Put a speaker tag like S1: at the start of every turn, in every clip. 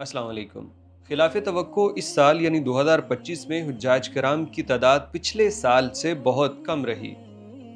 S1: अस्सलाम वालेकुम। खिलाफ तवक्को इस साल यानी 2025 में हुज्जाज कराम की तादाद पिछले साल से बहुत कम रही।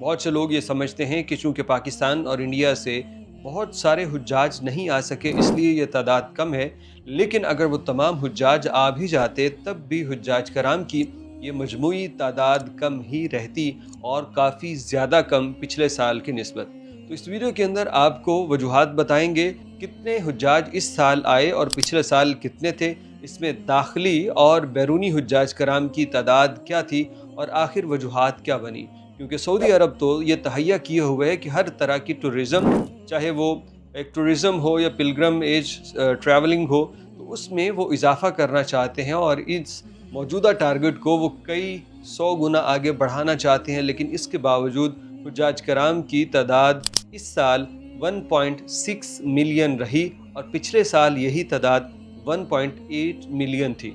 S1: बहुत से लोग ये समझते हैं कि चूँकि पाकिस्तान और इंडिया से बहुत सारे हुज्जाज नहीं आ सके इसलिए ये तादाद कम है, लेकिन अगर वो तमाम हुज्जाज आ भी जाते तब भी हुज्जाज कराम की ये मजमूई तादाद कम ही रहती और काफ़ी ज़्यादा कम पिछले साल की निस्बत। तो इस वीडियो के अंदर आपको वजूहात बताएंगे कितने हुज्जाज इस साल आए और पिछले साल कितने थे, इसमें दाखिली और बैरूनी हुज्जाज कराम की तादाद क्या थी और आखिर वजूहात क्या बनी। क्योंकि सऊदी अरब तो ये तहैया किए हुए है कि हर तरह की टूरिज़म, चाहे वो एक टूरिज़म हो या पिलग्रम एज ट्रैवलिंग हो, तो उसमें वो इजाफ़ा करना चाहते हैं और इस मौजूदा टारगेट को वो कई 100 गुना आगे बढ़ाना चाहते हैं। लेकिन इसके बावजूद हुज्जाज कराम की तादाद इस साल 1.6 मिलियन रही और पिछले साल यही तादाद 1.8 मिलियन थी।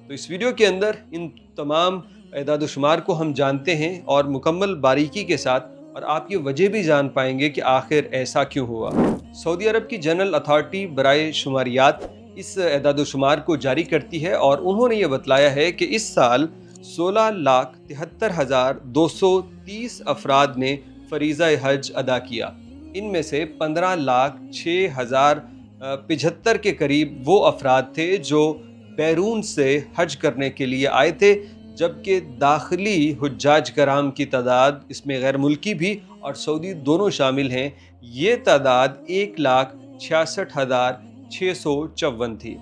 S1: तो इस वीडियो के अंदर इन तमाम एदाद-ओ-शुमार को हम जानते हैं और मुकम्मल बारीकी के साथ, और आप ये वजह भी जान पाएंगे कि आखिर ऐसा क्यों हुआ। सऊदी अरब की जनरल अथॉरिटी बराए शुमारियात इस एदाद-ओ-शुमार को जारी करती है और उन्होंने ये बतलाया है कि इस साल 16,73,230 अफराद ने फ़रीज़ा हज अदा किया। इनमें से 15,06,075 के करीब वो अफराद थे जो बैरून से हज करने के लिए आए थे, जबकि दाखिली हुज्जाज कराम की तादाद, इसमें गैर मुल्की भी और सऊदी दोनों शामिल हैं, ये तादाद 1,66,654 थी।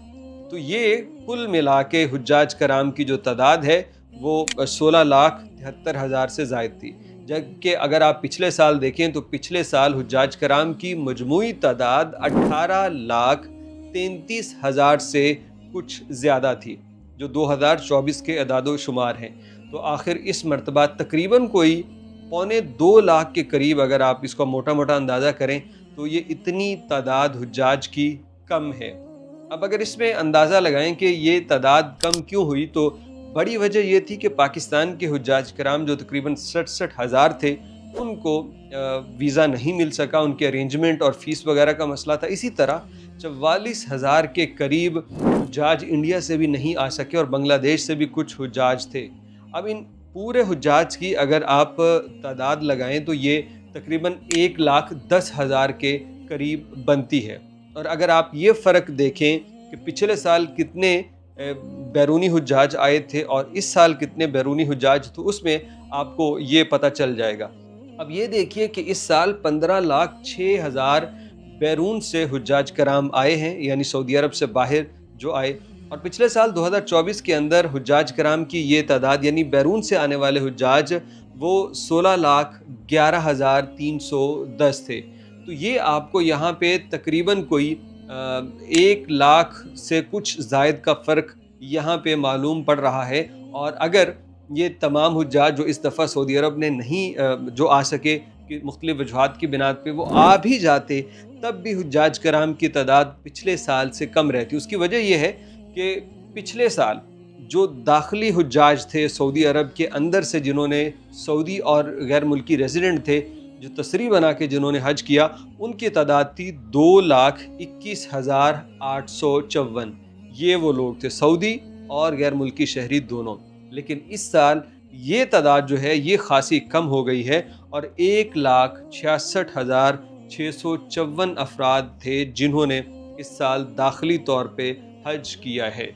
S1: तो ये कुल मिला के हुज्जाज कराम की जो तादाद है वो 16,73,000 से ज़ायद थी। जबकि अगर आप पिछले साल देखें तो पिछले साल हुज्जाज कराम की मजमूई तादाद 18,33,000 से कुछ ज़्यादा थी, जो 2024 के एदाद-ओ-शुमार हैं। तो आखिर इस मरतबा तकरीबन कोई 1.25 लाख के करीब, अगर आप इसको मोटा मोटा अंदाज़ा करें तो ये इतनी तादाद हुज्जाज की कम है। अब अगर इसमें अंदाज़ा लगाएं कि ये तादाद कम क्यों हुई, तो बड़ी वजह ये थी कि पाकिस्तान के हुज्जाज कराम जो तकरीबन 67,000 थे, उनको वीज़ा नहीं मिल सका, उनके अरेंजमेंट और फ़ीस वगैरह का मसला था। इसी तरह 44,000 के करीब हुज्जाज इंडिया से भी नहीं आ सके और बांग्लादेश से भी कुछ हुज्जाज थे। अब इन पूरे हुज्जाज की अगर आप तादाद लगाएं तो ये तकरीबन 1,10,000 के करीब बनती है। और अगर आप ये फ़र्क देखें कि पिछले साल कितने बैरूनी हुज्जाज आए थे और इस साल कितने बैरूनी हुज्जाज, तो उसमें आपको ये पता चल जाएगा। अब ये देखिए कि इस साल 15,06,000 बैरून से हुज्जाज कराम आए हैं, यानी सऊदी अरब से बाहर जो आए, और पिछले साल 2024 के अंदर हुज्जाज कराम की ये तादाद यानी बैरून से आने वाले हुज्जाज वो 16,11,310 थे। तो ये आपको यहाँ पे तकरीबन कोई 1 लाख से कुछ ज़ायद का फ़र्क यहाँ पे मालूम पड़ रहा है। और अगर ये तमाम हुज्जाज जो इस दफ़ा सऊदी अरब ने नहीं जो आ सके कि मुख्तलिफ़ वजूहात की बिना पे वो आ भी जाते, तब भी हुज्जाज कराम की तादाद पिछले साल से कम रहती। उसकी वजह यह है कि पिछले साल जो दाखिली हुज्जाज थे सऊदी अरब के अंदर से, जिन्होंने सऊदी और गैर मुल्की रेजिडेंट थे जो तसरी बना के जिन्होंने हज किया, उनकी तादाद थी 2,21,854। ये वो लोग थे, सऊदी और गैर मुल्की शहरी दोनों। लेकिन इस साल ये तादाद जो है ये खासी कम हो गई है और 1,66,654 अफराद थे जिन्होंने इस साल दाखिली तौर पे हज किया है।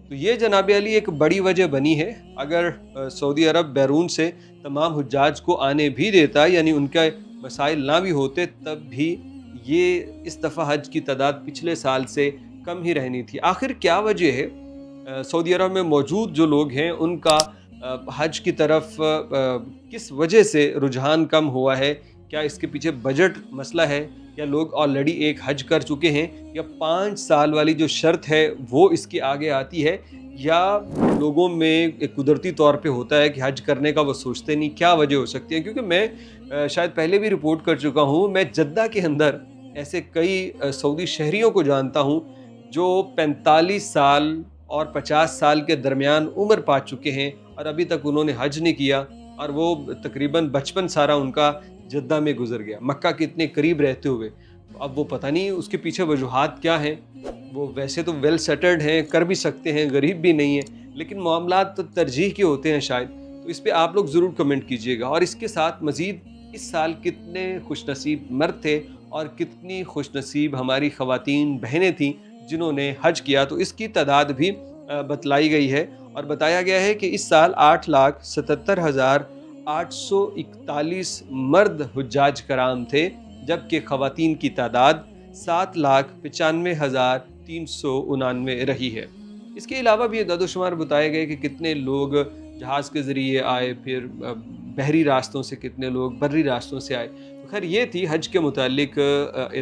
S1: तो ये जनाब अली एक बड़ी वजह बनी है। अगर सऊदी अरब बैरून से तमाम हुज्जाज को आने भी देता, यानी उनका मसाइल ना भी होते, तब भी ये इस दफ़ा हज की तादाद पिछले साल से कम ही रहनी थी। आखिर क्या वजह है? सऊदी अरब में मौजूद जो लोग हैं उनका हज की तरफ किस वजह से रुझान कम हुआ है? क्या इसके पीछे बजट मसला है, या लोग ऑलरेडी एक हज कर चुके हैं, या 5 साल वाली जो शर्त है वो इसके आगे आती है, या लोगों में एक कुदरती तौर पे होता है कि हज करने का वो सोचते नहीं? क्या वजह हो सकती है? क्योंकि मैं शायद पहले भी रिपोर्ट कर चुका हूँ, मैं जद्दा के अंदर ऐसे कई सऊदी शहरियों को जानता हूँ जो 45 साल और 50 साल के दरमियान उम्र पा चुके हैं और अभी तक उन्होंने हज नहीं किया, और वो तकरीबन बचपन सारा उनका जद्दा में गुजर गया, मक्का के इतने करीब रहते हुए। अब वो पता नहीं उसके पीछे वजूहात क्या हैं। वो वैसे तो वेल सेटल्ड हैं, कर भी सकते हैं, गरीब भी नहीं हैं, लेकिन मामलात तो तरजीह के होते हैं शायद। तो इस पे आप लोग ज़रूर कमेंट कीजिएगा। और इसके साथ मज़ीद इस साल कितने खुशनसीब मर्द थे और कितनी खुशनसीब हमारी ख़वातीन बहनें थीं जिन्होंने हज किया, तो इसकी तादाद भी बतलाई गई है। और बताया गया है कि इस साल 8,77,841 मर्द हुज्जाज कराम थे, जबकि ख़वातीन की तादाद 7,95,399 रही है। इसके अलावा भी दादोशुमार बताए गए कि कितने लोग जहाज़ के ज़रिए आए, फिर बहरी रास्तों से कितने लोग बर्री रास्तों से आए। तो खैर ये थी हज के मुतालिक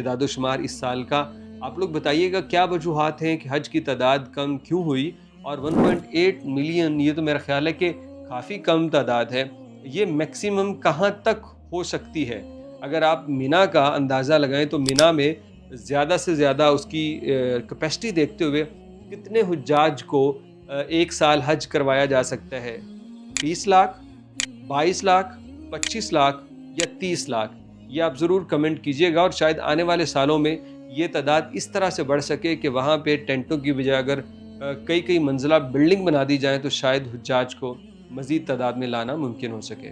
S1: दादोशुमार इस साल का। आप लोग बताइएगा क्या वजूहात हैं कि हज की तादाद कम क्यों हुई। और 1.8 मिलियन ये तो मेरा ख्याल है कि काफ़ी कम तादाद है। ये मैक्सिमम कहाँ तक हो सकती है? अगर आप मिना का अंदाज़ा लगाएं तो मिना में ज़्यादा से ज़्यादा उसकी कैपेसिटी देखते हुए कितने हुज्जाज को एक साल हज करवाया जा सकता है? 20 लाख, 22 लाख, 25 लाख या 30 लाख? ये आप ज़रूर कमेंट कीजिएगा। और शायद आने वाले सालों में ये तादाद इस तरह से बढ़ सके कि वहाँ पे टेंटों की बजाय अगर कई कई मंजिला बिल्डिंग बना दी जाए तो शायद हुज्जाज को मज़ीद तादाद में लाना मुमकिन हो सके।